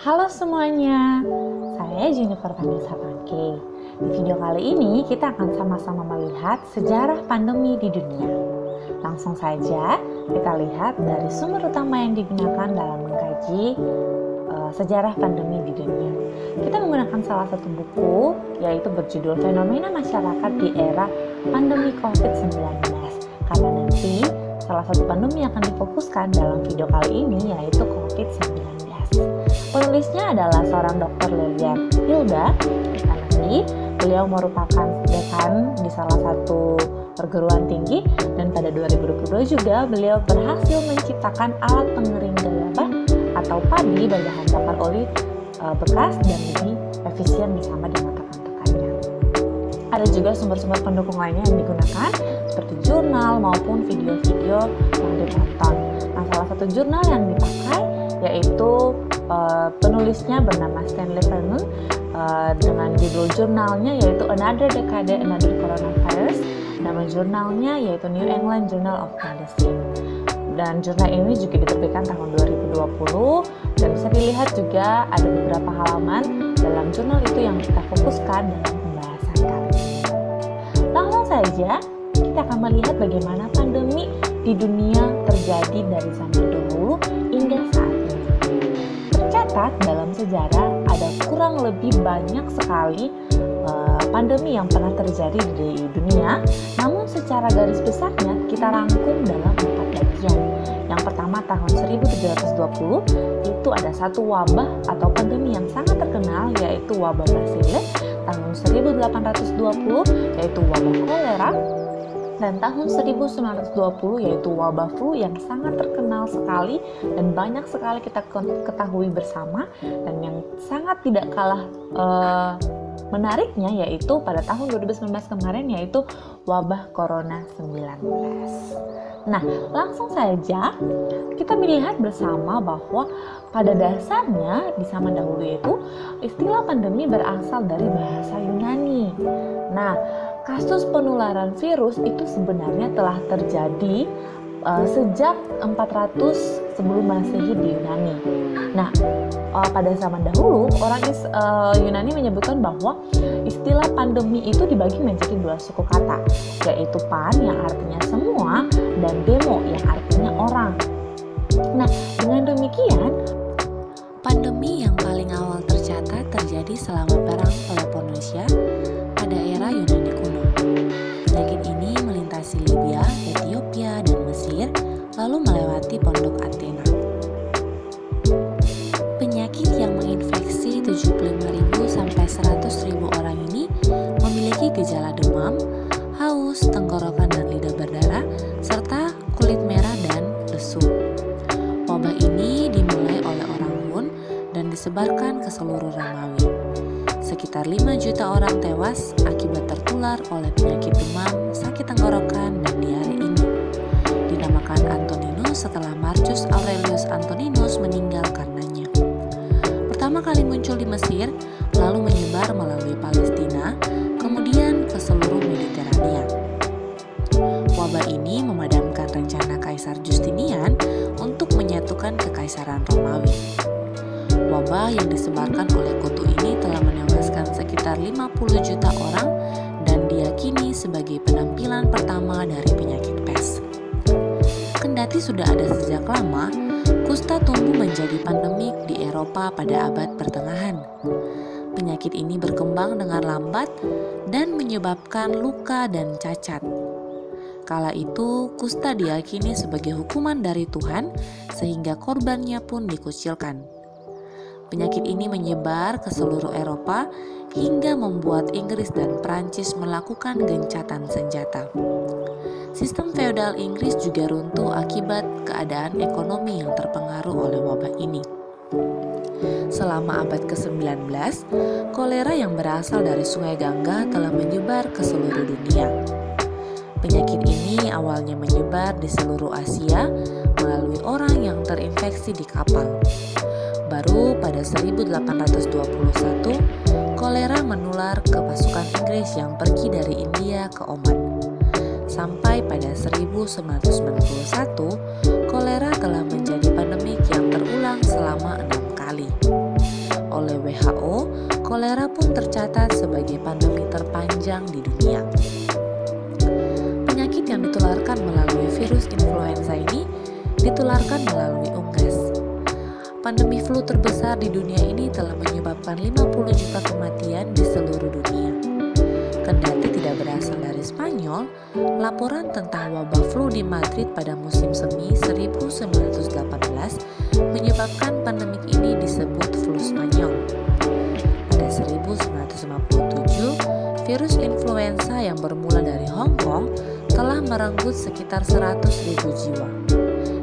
Halo semuanya, saya Jennifer Vanessa Pangke. Di video kali ini kita akan sama-sama melihat sejarah pandemi di dunia. Langsung saja kita lihat dari sumber utama yang digunakan dalam mengkaji sejarah pandemi di dunia. Kita menggunakan salah satu buku yaitu berjudul Fenomena Masyarakat di Era Pandemi COVID-19. Karena nanti salah satu pandemi yang akan difokuskan dalam video kali ini yaitu COVID-19. Penulisnya adalah seorang Dr. Lelia Hilda MSc. Beliau merupakan dekan di salah satu perguruan tinggi dan pada 2022 juga beliau berhasil menciptakan alat pengering gabah atau padi berbahan bakar oli bekas dan lebih efisien bersama dengan rekan-rekannya. Ada juga sumber-sumber pendukung lainnya yang digunakan seperti jurnal maupun video-video yang ditonton. Nah, salah satu jurnal yang dipakai yaitu penulisnya bernama Stanley Vernon dengan judul jurnalnya yaitu Another Decade, Another Coronavirus. Nama jurnalnya yaitu New England Journal of Medicine. Dan jurnal ini juga diterbitkan tahun 2020 dan bisa dilihat juga ada beberapa halaman dalam jurnal itu yang kita fokuskan dalam pembahasan kali ini. Langsung saja kita akan melihat bagaimana pandemi di dunia terjadi dari zaman dahulu hingga saat ini. Tercatat dalam sejarah ada kurang lebih banyak sekali pandemi yang pernah terjadi di dunia, namun secara garis besarnya kita rangkum dalam 4 bagian. Yang pertama tahun 1720 itu ada satu wabah atau pandemi yang sangat terkenal yaitu wabah Bacillus. Tahun 1820 yaitu wabah kolera. Dan tahun 1920 yaitu wabah flu yang sangat terkenal sekali dan banyak sekali kita ketahui bersama, dan yang sangat tidak kalah menariknya yaitu pada tahun 2019 kemarin yaitu wabah Corona 19. Nah, langsung saja kita melihat bersama bahwa pada dasarnya di zaman dahulu itu istilah pandemi berasal dari bahasa Yunani. Nah, kasus penularan virus itu sebenarnya telah terjadi sejak 400 sebelum Masehi di Yunani. Nah, pada zaman dahulu orang Yunani menyebutkan bahwa istilah pandemi itu dibagi menjadi 2 suku kata, yaitu pan yang artinya semua dan demo yang artinya orang. Nah, dengan demikian pandemi yang paling awal tercatat terjadi selama perang Peloponnesia pada era Yunani kuno. Penyakit ini melintasi Libya, Ethiopia, dan Mesir, lalu melewati pondok Athena. Penyakit yang menginfeksi 75.000 sampai 100.000 orang ini memiliki gejala demam, haus, tenggorokan dan lidah berdarah, serta kulit merah dan lesu. Wabah ini dimulai oleh orang Hun dan disebarkan ke seluruh Romawi. Sekitar 5 juta orang tewas akibat tertular oleh penyakit demam, sakit tenggorokan, dan diare ini. Dinamakan Antoninus setelah Marcus Aurelius Antoninus meninggal karenanya. Pertama kali muncul di Mesir, lalu menyebar melalui Palestina, kemudian ke seluruh Mediterania. Wabah ini memadamkan rencana Kaisar Justinian untuk menyatukan kekaisaran Romawi. Wabah yang disebarkan oleh kutu ini telah menewaskan sekitar 50 juta orang dan diyakini sebagai penampilan pertama dari penyakit pes. Kendati sudah ada sejak lama, kusta tumbuh menjadi pandemik di Eropa pada abad pertengahan. Penyakit ini berkembang dengan lambat dan menyebabkan luka dan cacat. Kala itu, kusta diyakini sebagai hukuman dari Tuhan sehingga korbannya pun dikucilkan. Penyakit ini menyebar ke seluruh Eropa hingga membuat Inggris dan Prancis melakukan gencatan senjata. Sistem feodal Inggris juga runtuh akibat keadaan ekonomi yang terpengaruh oleh wabah ini. Selama abad ke-19, kolera yang berasal dari Sungai Gangga telah menyebar ke seluruh dunia. Penyakit ini awalnya menyebar di seluruh Asia melalui orang yang terinfeksi di kapal. Baru pada 1821, kolera menular ke pasukan Inggris yang pergi dari India ke Oman. Sampai pada 1991, kolera telah menjadi pandemik yang terulang selama 6 kali. oleh WHO, kolera pun tercatat sebagai pandemi terpanjang di dunia. Penyakit yang ditularkan melalui virus influenza ini ditularkan melalui unggas. Pandemi flu terbesar di dunia ini telah menyebabkan 50 juta kematian di seluruh dunia. Kendati tidak berasal dari Spanyol, laporan tentang wabah flu di Madrid pada musim semi 1918 menyebabkan pandemik ini disebut flu Spanyol. Pada 1957, virus influenza yang bermula dari Hong Kong telah merenggut sekitar 100.000 jiwa.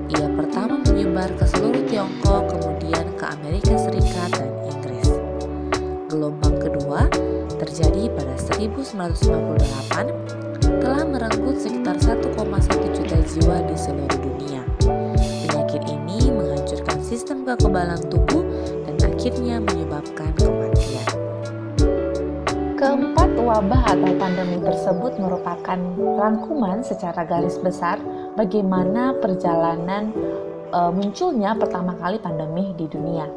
Ia pertama menyebar ke seluruh Tiongkok, kemudian ke Amerika Serikat dan Inggris. Gelombang kedua terjadi pada 1958, telah merenggut sekitar 1,1 juta jiwa di seluruh dunia. Penyakit ini menghancurkan sistem kekebalan tubuh dan akhirnya menyebabkan kematian. Keempat wabah atau pandemi tersebut merupakan rangkuman secara garis besar bagaimana perjalanan munculnya pertama kali pandemi di dunia.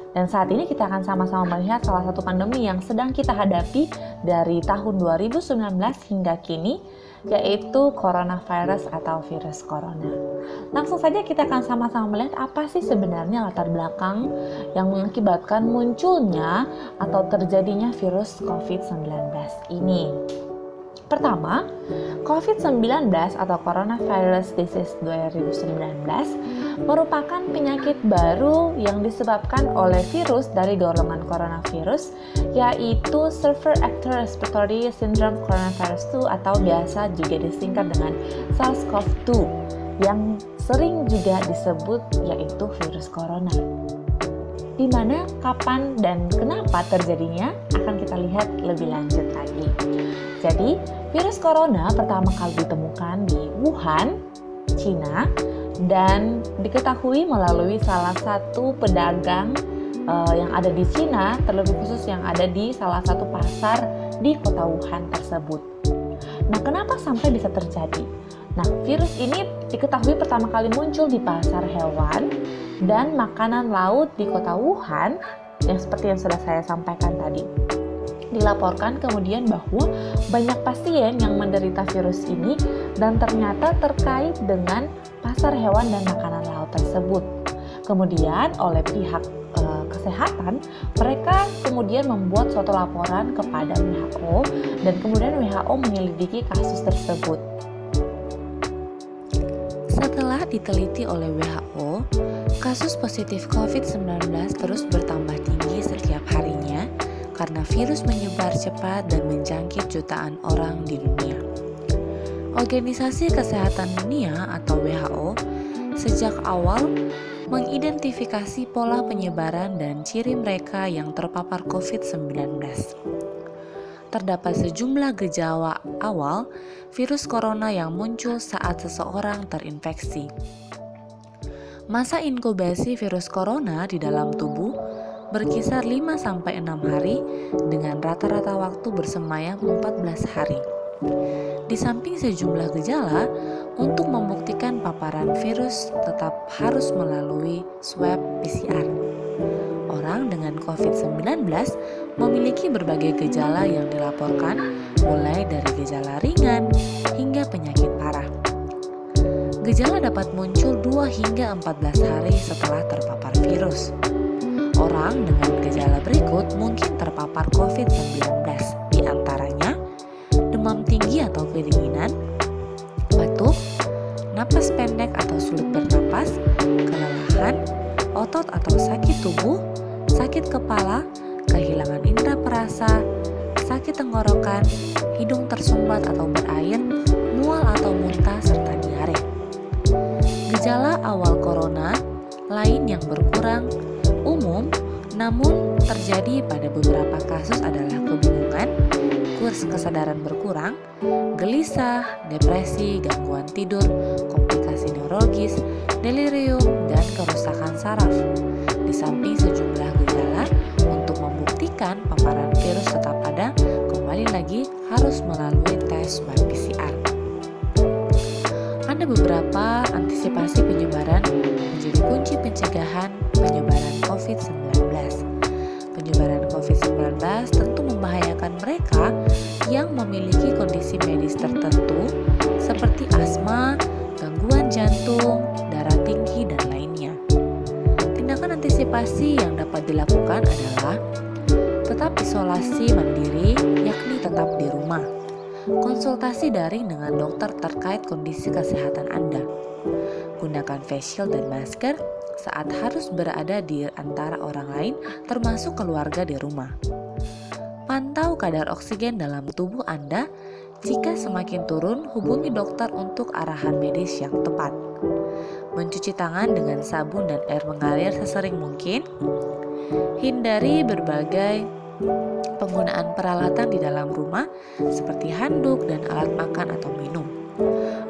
Dan saat ini kita akan sama-sama melihat salah satu pandemi yang sedang kita hadapi dari tahun 2019 hingga kini, yaitu coronavirus atau virus corona. Langsung saja kita akan sama-sama melihat apa sih sebenarnya latar belakang yang mengakibatkan munculnya atau terjadinya virus COVID-19 ini. Pertama, COVID-19 atau Coronavirus Disease 2019 merupakan penyakit baru yang disebabkan oleh virus dari golongan coronavirus, yaitu Severe Acute Respiratory Syndrome Coronavirus 2 atau biasa juga disingkat dengan SARS-CoV-2 yang sering juga disebut yaitu virus corona. Di mana, kapan, dan kenapa terjadinya akan kita lihat lebih lanjut lagi. Jadi, virus corona pertama kali ditemukan di Wuhan, Cina, dan diketahui melalui salah satu pedagang yang ada di Cina, terlebih khusus yang ada di salah satu pasar di kota Wuhan tersebut. Nah, kenapa sampai bisa terjadi? Nah, virus ini diketahui pertama kali muncul di pasar hewan dan makanan laut di kota Wuhan, yang seperti yang sudah saya sampaikan tadi. Dilaporkan kemudian bahwa banyak pasien yang menderita virus ini dan ternyata terkait dengan pasar hewan dan makanan laut tersebut. Kemudian oleh pihak kesehatan, mereka kemudian membuat suatu laporan kepada WHO dan kemudian WHO menyelidiki kasus tersebut. Setelah diteliti oleh WHO, kasus positif COVID-19 terus bertambah tinggi setiap harinya karena virus menyebar cepat dan menjangkit jutaan orang di dunia. Organisasi Kesehatan Dunia atau WHO sejak awal mengidentifikasi pola penyebaran dan ciri mereka yang terpapar COVID-19. Terdapat sejumlah gejala awal virus corona yang muncul saat seseorang terinfeksi. Masa inkubasi virus corona di dalam tubuh berkisar 5-6 hari dengan rata-rata waktu bersemayam 14 hari. Di samping sejumlah gejala, untuk membuktikan paparan virus tetap harus melalui swab PCR. Orang dengan COVID-19 memiliki berbagai gejala yang dilaporkan, mulai dari gejala ringan hingga penyakit parah. Gejala dapat muncul 2 hingga 14 hari setelah terpapar virus. Orang dengan gejala berikut mungkin terpapar COVID-19, di antaranya demam tinggi atau kedinginan, batuk, napas pendek atau sulit bernapas, kelelahan, otot atau sakit tubuh, sakit kepala, kehilangan indera perasa, sakit tenggorokan, hidung tersumbat atau berair, mual atau muntah, serta diare. Gejala awal corona lain yang berkurang umum namun terjadi pada beberapa kasus adalah kebingungan, kurs kesadaran berkurang, gelisah, depresi, gangguan tidur, komplikasi neurologis, delirium, dan kerusakan saraf. Di samping sejumlah gejala, untuk membuktikan paparan virus tetap ada, kembali lagi harus melalui tes swab PCR. Ada beberapa antisipasi penyebaran menjadi kunci pencegahan penyebaran COVID-19. sedangkan mereka yang memiliki kondisi medis tertentu seperti asma, gangguan jantung, darah tinggi, dan lainnya. Tindakan antisipasi yang dapat dilakukan adalah tetap isolasi mandiri, yakni tetap di rumah. Konsultasi daring dengan dokter terkait kondisi kesehatan Anda. Gunakan face shield dan masker saat harus berada di antara orang lain, termasuk keluarga di rumah. Pantau kadar oksigen dalam tubuh Anda. Jika semakin turun, hubungi dokter untuk arahan medis yang tepat. Mencuci tangan dengan sabun dan air mengalir sesering mungkin. Hindari berbagai penggunaan peralatan di dalam rumah seperti handuk dan alat makan atau minum.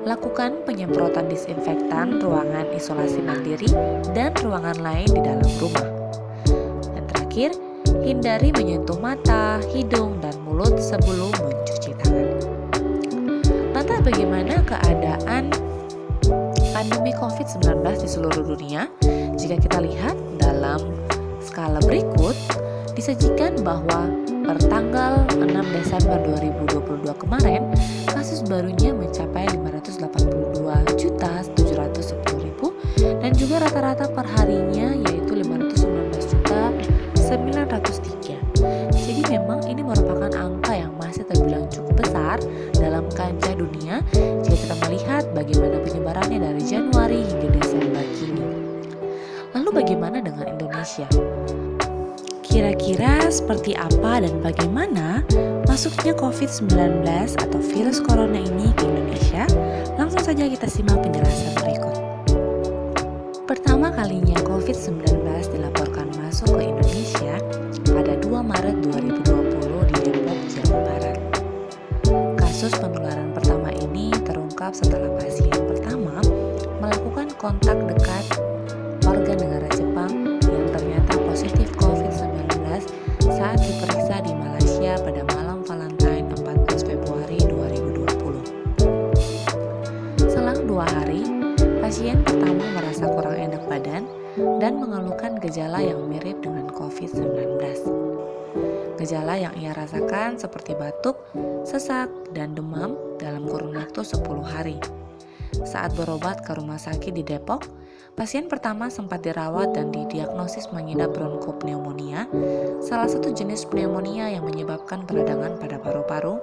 Lakukan penyemprotan disinfektan ruangan isolasi mandiri dan ruangan lain di dalam rumah. Dan terakhir, hindari menyentuh mata, hidung, dan mulut sebelum mencuci tangan. Lantas bagaimana keadaan pandemi COVID-19 di seluruh dunia? Jika kita lihat dalam skala berikut, disajikan bahwa per tanggal 6 Desember 2022 kemarin, kasus barunya mencapai 582.710.000 dan juga rata-rata perharinya yaitu 519.903. Jadi memang ini merupakan angka yang masih terbilang cukup besar dalam kancah dunia jika kita melihat bagaimana penyebarannya dari Januari hingga Desember kini. Lalu bagaimana dengan Indonesia? Kira-kira seperti apa dan bagaimana masuknya COVID-19 atau virus corona ini ke Indonesia? Langsung saja kita simak penjelasan berikut. Pertama kalinya COVID-19 dilaporkan masuk ke Indonesia pada 2 Maret 2020 di Depok, Jawa Barat. Kasus penularan pertama ini terungkap setelah pasien pertama melakukan kontak dekat warga negara Jepang yang ternyata positif COVID-19 saat diperiksa di Malaysia pada malam Valentine 14 Februari 2020. Selang 2 hari, pasien pertama merasa kurang enak badan dan mengeluhkan gejala yang mirip dengan COVID-19. Gejala yang ia rasakan seperti batuk, sesak, dan demam dalam kurun waktu 10 hari. Saat berobat ke rumah sakit di Depok, pasien pertama sempat dirawat dan didiagnosis mengidap bronkopneumonia, salah satu jenis pneumonia yang menyebabkan peradangan pada paru-paru.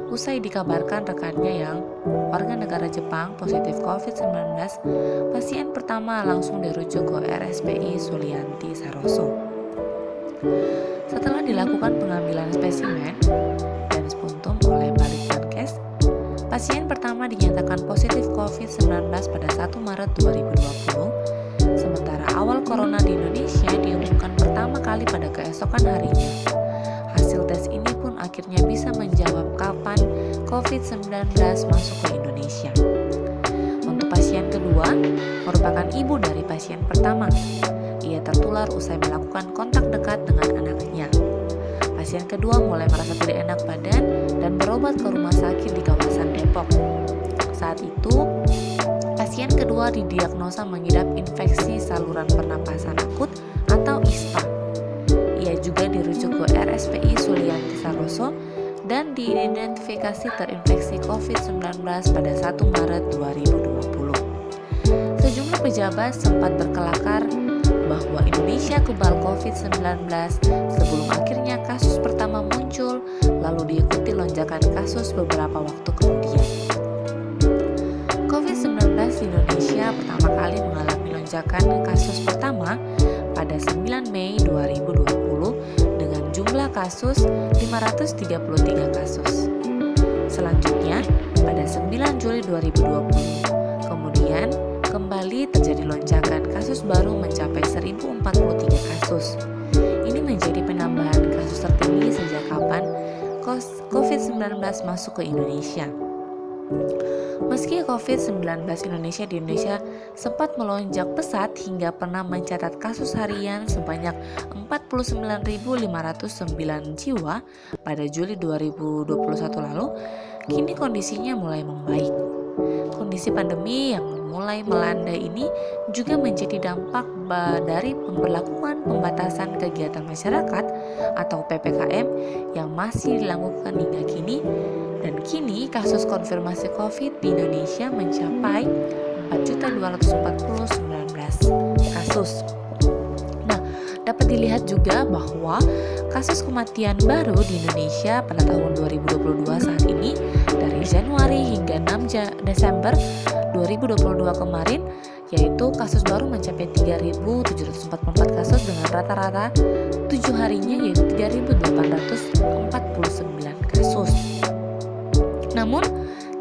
Usai dikabarkan rekannya yang warga negara Jepang positif COVID-19, pasien pertama langsung dirujuk ke RSPI Sulianti Saroso. Setelah dilakukan pengambilan spesimen dan spuntum oleh Balitbangkes, pasien pertama dinyatakan positif COVID-19 pada 1 Maret 2020, sementara awal corona di Indonesia diumumkan pertama kali pada keesokan harinya. Hasil tes ini pun akhirnya bisa menjawab kapan COVID-19 masuk ke Indonesia. Untuk pasien kedua, merupakan ibu dari pasien pertama. Ia tertular usai melakukan kontak dekat dengan anaknya. Pasien kedua mulai merasa tidak enak badan dan berobat ke rumah sakit di kawasan Depok. Saat itu, pasien kedua didiagnosa mengidap infeksi saluran pernapasan akut atau ISPA. Ia juga dirujuk ke RSPI Sulianti Saroso dan diidentifikasi terinfeksi COVID-19 pada 1 Maret 2020. Sejumlah pejabat sempat berkelakar bahwa Indonesia kebal COVID-19 sebelum akhirnya kasus pertama muncul, lalu diikuti lonjakan kasus beberapa waktu kemudian. COVID-19 di Indonesia pertama kali mengalami lonjakan kasus pertama pada 9 Mei 2020 dengan jumlah kasus 533 kasus. Selanjutnya, pada 9 Juli 2020, kemudian kembali terjadi lonjakan kasus baru mencapai 1043 kasus. Ini menjadi penambahan kasus tertinggi sejak kapan COVID-19 masuk ke Indonesia. Meski COVID-19 di Indonesia sempat melonjak pesat hingga pernah mencatat kasus harian sebanyak 49.509 jiwa pada Juli 2021 lalu, kini kondisinya mulai membaik. Kondisi pandemi yang mulai melandai ini juga menjadi dampak dari pemberlakuan pembatasan kegiatan masyarakat atau PPKM yang masih dilakukan hingga kini. Dan kini kasus konfirmasi COVID di Indonesia mencapai 4.249 kasus. Nah, dapat dilihat juga bahwa kasus kematian baru di Indonesia pada tahun 2022 saat ini dari Januari hingga 6 Desember 2022 kemarin, yaitu kasus baru mencapai 3.744 kasus dengan rata-rata 7 harinya yaitu 3.849 kasus. Namun,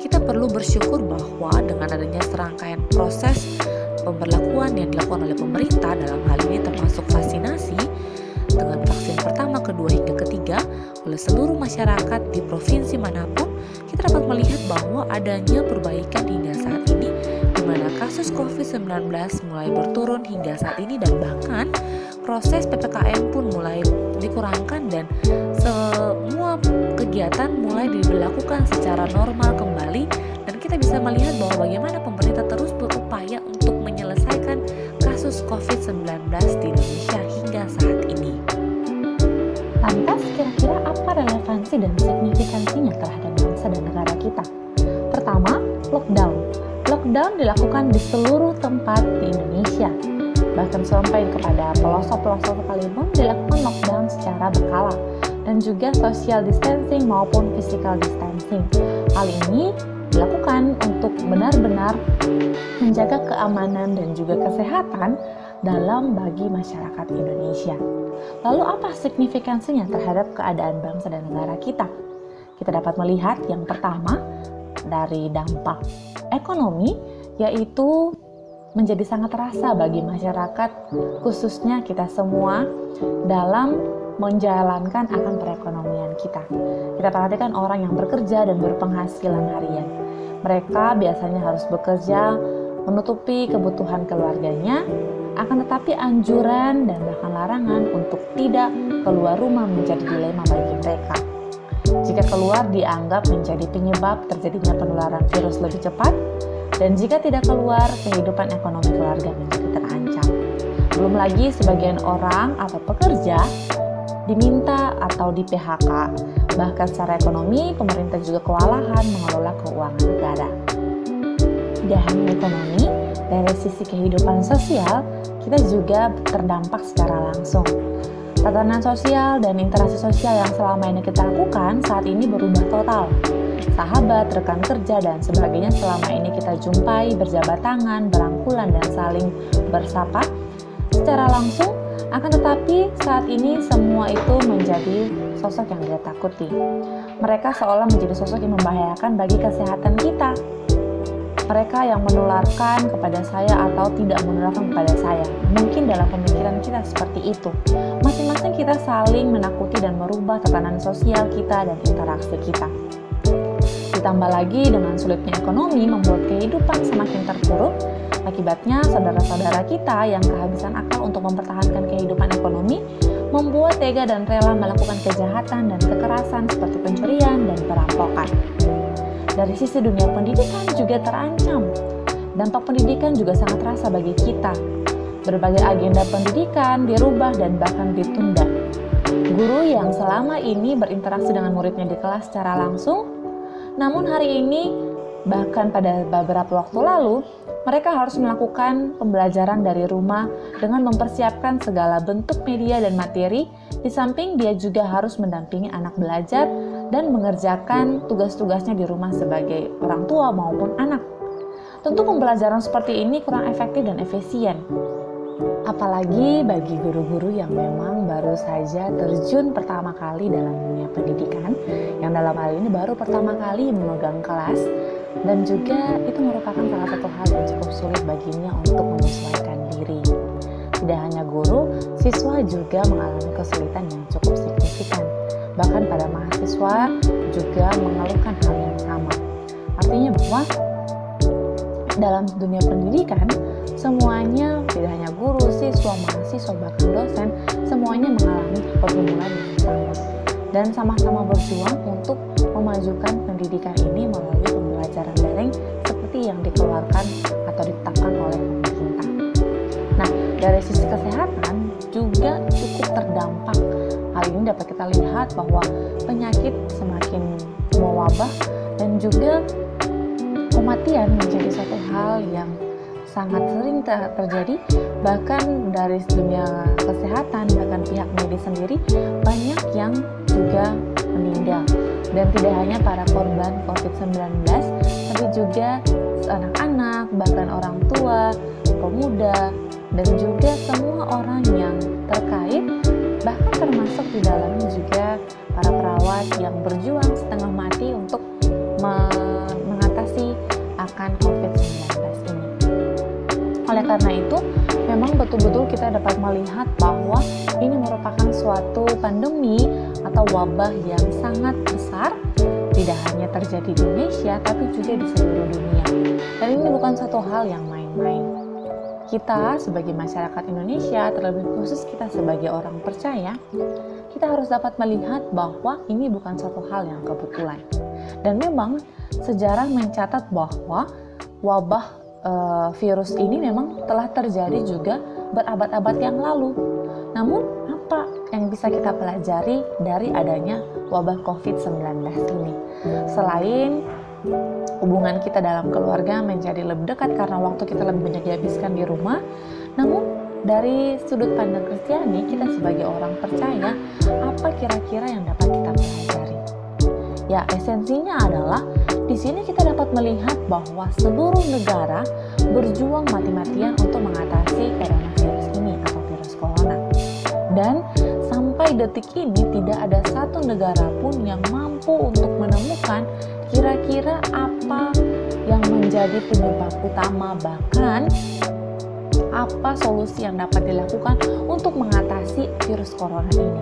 kita perlu bersyukur bahwa dengan adanya serangkaian proses pemberlakuan yang dilakukan oleh pemerintah, dalam hal ini termasuk vaksinasi dengan vaksin pertama, kedua, hingga ketiga oleh seluruh masyarakat di provinsi manapun, kita dapat melihat bahwa adanya perbaikan hingga saat ini, di mana kasus COVID-19 mulai berturun hingga saat ini, dan bahkan proses PPKM pun mulai dikurangkan dan semua kegiatan mulai dilakukan secara normal kembali. Dan kita bisa melihat bahwa bagaimana pemerintah terus berupaya untuk menyelesaikan kasus COVID-19 di Indonesia hingga saat ini. Lantas, kira-kira apa relevansi dan signifikansinya terhadap bangsa dan negara kita? Pertama, lockdown. Lockdown dilakukan di seluruh tempat di Indonesia. Bahkan sampai kepada pelosok-pelosok sekalipun dilakukan lockdown secara berkala, dan juga social distancing maupun physical distancing. Hal ini dilakukan untuk benar-benar menjaga keamanan dan juga kesehatan dalam bagi masyarakat Indonesia. Lalu apa signifikansinya terhadap keadaan bangsa dan negara kita? Kita dapat melihat yang pertama dari dampak ekonomi, yaitu menjadi sangat terasa bagi masyarakat, khususnya kita semua dalam menjalankan akan perekonomian kita. Kita perhatikan orang yang bekerja dan berpenghasilan harian. Mereka biasanya harus bekerja menutupi kebutuhan keluarganya, akan tetapi anjuran dan bahkan larangan untuk tidak keluar rumah menjadi dilema bagi mereka. Jika keluar dianggap menjadi penyebab terjadinya penularan virus lebih cepat, dan jika tidak keluar, kehidupan ekonomi keluarga menjadi terancam. Belum lagi sebagian orang atau pekerja diminta atau di PHK. Bahkan secara ekonomi, pemerintah juga kewalahan mengelola keuangan negara. Tidak hanya ekonomi, dari sisi kehidupan sosial, kita juga terdampak secara langsung. Tatanan sosial dan interaksi sosial yang selama ini kita lakukan saat ini berubah total. Sahabat, rekan kerja, dan sebagainya selama ini kita jumpai, berjabat tangan, berangkulan, dan saling bersapa secara langsung. Akan tetapi saat ini semua itu menjadi sosok yang tidak takuti. Mereka seolah menjadi sosok yang membahayakan bagi kesehatan kita. Mereka yang menularkan kepada saya atau tidak menularkan kepada saya. Mungkin dalam pemikiran kita seperti itu. Masing-masing kita saling menakuti dan merubah tatanan sosial kita dan interaksi kita. Ditambah lagi dengan sulitnya ekonomi membuat kehidupan semakin terpuruk. Akibatnya saudara-saudara kita yang kehabisan akal untuk mempertahankan kehidupan ekonomi membuat tega dan rela melakukan kejahatan dan kekerasan seperti pencurian dan perampokan. Dari sisi dunia pendidikan juga terancam. Dampak pendidikan juga sangat terasa bagi kita. Berbagai agenda pendidikan dirubah dan bahkan ditunda. Guru yang selama ini berinteraksi dengan muridnya di kelas secara langsung, namun hari ini, bahkan pada beberapa waktu lalu, mereka harus melakukan pembelajaran dari rumah dengan mempersiapkan segala bentuk media dan materi, di samping dia juga harus mendampingi anak belajar dan mengerjakan tugas-tugasnya di rumah sebagai orang tua maupun anak. Tentu pembelajaran seperti ini kurang efektif dan efisien. Apalagi bagi guru-guru yang memang baru saja terjun pertama kali dalam dunia pendidikan, yang dalam hal ini baru pertama kali memegang kelas, dan juga itu merupakan salah satu hal yang cukup sulit baginya untuk menyesuaikan diri. Tidak hanya guru, siswa juga mengalami kesulitan yang cukup signifikan. Bahkan pada mahasiswa juga mengeluhkan hal yang sama. Artinya bahwa dalam dunia pendidikan, semuanya, tidak hanya guru, siswa, mahasiswa, bahkan dosen, semuanya mengalami pergumulan yang sama. Dan sama-sama berjuang untuk memajukan pendidikan ini melalui pembelajaran daring seperti seperti yang dikeluarkan atau ditetapkan oleh pemerintah. Nah, dari sisi kesehatan juga cukup terdampak. Hal ini dapat kita lihat bahwa penyakit semakin mewabah dan juga kematian menjadi suatu hal yang sangat sering terjadi. Bahkan dari dunia kesehatan, bahkan pihak medis sendiri banyak yang juga meninggal. Dan tidak hanya para korban COVID-19, tapi juga anak-anak, bahkan orang tua, pemuda, dan juga semua orang yang terkait, bahkan termasuk di dalamnya juga para perawat yang berjuang setengah mati untuk mengatasi akan COVID-19 ini. Oleh karena itu, memang betul-betul kita dapat melihat bahwa ini merupakan suatu pandemi atau wabah yang sangat besar, tidak hanya terjadi di Indonesia, tapi juga di seluruh dunia. Dan ini bukan satu hal yang main-main. Kita sebagai masyarakat Indonesia, terlebih khusus kita sebagai orang percaya, kita harus dapat melihat bahwa ini bukan suatu hal yang kebetulan. Dan memang sejarah mencatat bahwa wabah virus ini memang telah terjadi juga berabad-abad yang lalu. Namun apa yang bisa kita pelajari dari adanya wabah COVID-19 ini? Selain hubungan kita dalam keluarga menjadi lebih dekat karena waktu kita lebih banyak dihabiskan di rumah, namun dari sudut pandang Kristiani, kita sebagai orang percaya, apa kira-kira yang dapat kita pelajari? Ya, esensinya adalah di sini kita dapat melihat bahwa seluruh negara berjuang mati-matian untuk mengatasi coronavirus ini atau virus corona. Dan sampai detik ini tidak ada satu negara pun yang mampu untuk menemukan kira-kira apa yang menjadi penyebab utama, bahkan apa solusi yang dapat dilakukan untuk mengatasi virus corona ini.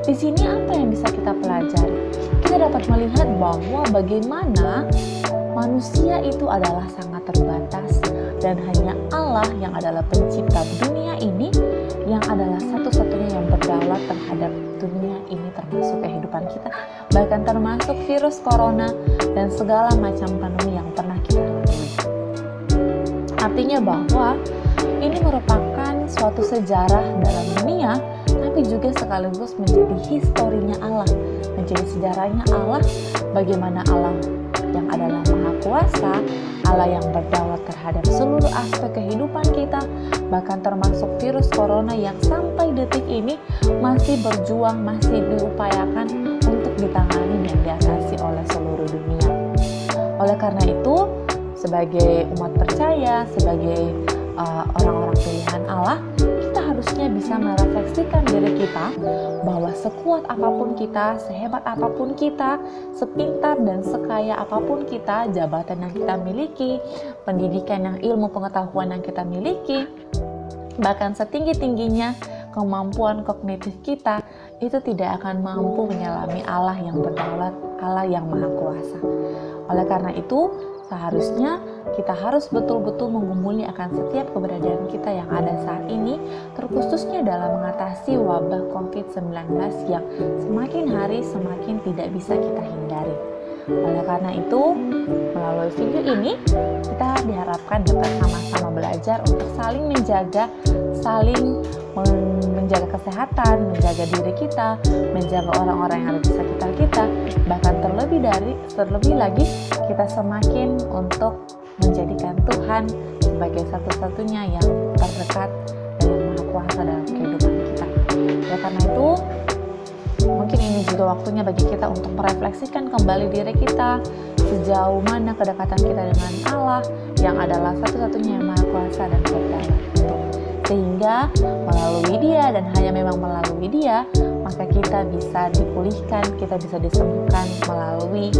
Di sini apa yang bisa kita pelajari? Kita dapat melihat bahwa bagaimana manusia itu adalah sangat terbatas dan hanya Allah yang adalah pencipta dunia ini yang adalah satu-satunya yang berdaulat terhadap dunia ini, termasuk kehidupan kita, bahkan termasuk virus corona dan segala macam pandemi yang pernah kita lalui. Artinya bahwa ini merupakan suatu sejarah dalam dunia, tapi juga sekaligus menjadi historinya Allah, menjadi sejarahnya Allah, bagaimana Allah yang adalah Maha Kuasa, Allah yang berdaulat terhadap seluruh aspek kehidupan kita, bahkan termasuk virus corona yang sampai detik ini masih berjuang, masih diupayakan untuk ditangani dan diatasi oleh seluruh dunia. Oleh karena itu, sebagai umat percaya, sebagai orang-orang pilihan Allah, kita harusnya bisa merefleksikan diri kita bahwa sekuat apapun kita, sehebat apapun kita, sepintar dan sekaya apapun kita, jabatan yang kita miliki, pendidikan yang ilmu pengetahuan yang kita miliki, bahkan setinggi-tingginya kemampuan kognitif kita, itu tidak akan mampu menyelami Allah yang berdaulat, Allah yang Maha Kuasa. Oleh karena itu, seharusnya kita harus betul-betul menggumuli akan setiap keberadaan kita yang ada saat ini, terkhususnya dalam mengatasi wabah COVID-19 yang semakin hari semakin tidak bisa kita hindari. Oleh karena itu, melalui video ini, kita diharapkan dapat sama-sama belajar untuk saling menjaga kesehatan, menjaga diri kita, menjaga orang-orang yang ada di sekitar kita, bahkan terlebih lagi kita semakin untuk menjadikan Tuhan sebagai satu-satunya yang terdekat dan yang Maha Kuasa dalam kehidupan kita. Ya, karena itu mungkin ini juga waktunya bagi kita untuk merefleksikan kembali diri kita, sejauh mana kedekatan kita dengan Allah yang adalah satu-satunya yang Maha Kuasa dan berdaulat itu. Sehingga melalui Dia dan hanya memang melalui Dia, maka kita bisa dipulihkan, kita bisa disembuhkan melalui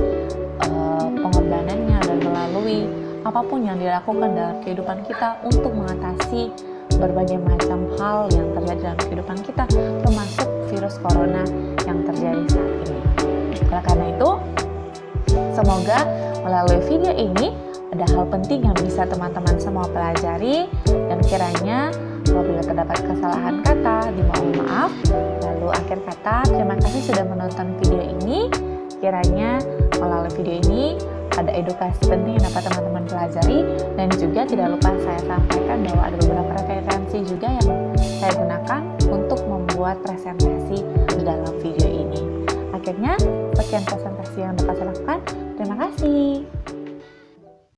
pengorbanannya dan melalui apapun yang dilakukan dalam kehidupan kita untuk mengatasi berbagai macam hal yang terjadi dalam kehidupan kita, termasuk virus corona yang terjadi saat ini. Oleh karena itu, semoga melalui video ini ada hal penting yang bisa teman-teman semua pelajari, dan kiranya apabila terdapat kesalahan kata, dimohon maaf. Lalu akhir kata, terima kasih sudah menonton video ini. Kiranya melalui video ini ada edukasi penting yang dapat teman-teman pelajari, dan juga tidak lupa saya sampaikan bahwa ada beberapa referensi juga yang saya gunakan untuk membuat presentasi di dalam video ini. Akhirnya, sekian presentasi yang dapat saya lakukan. Terima kasih.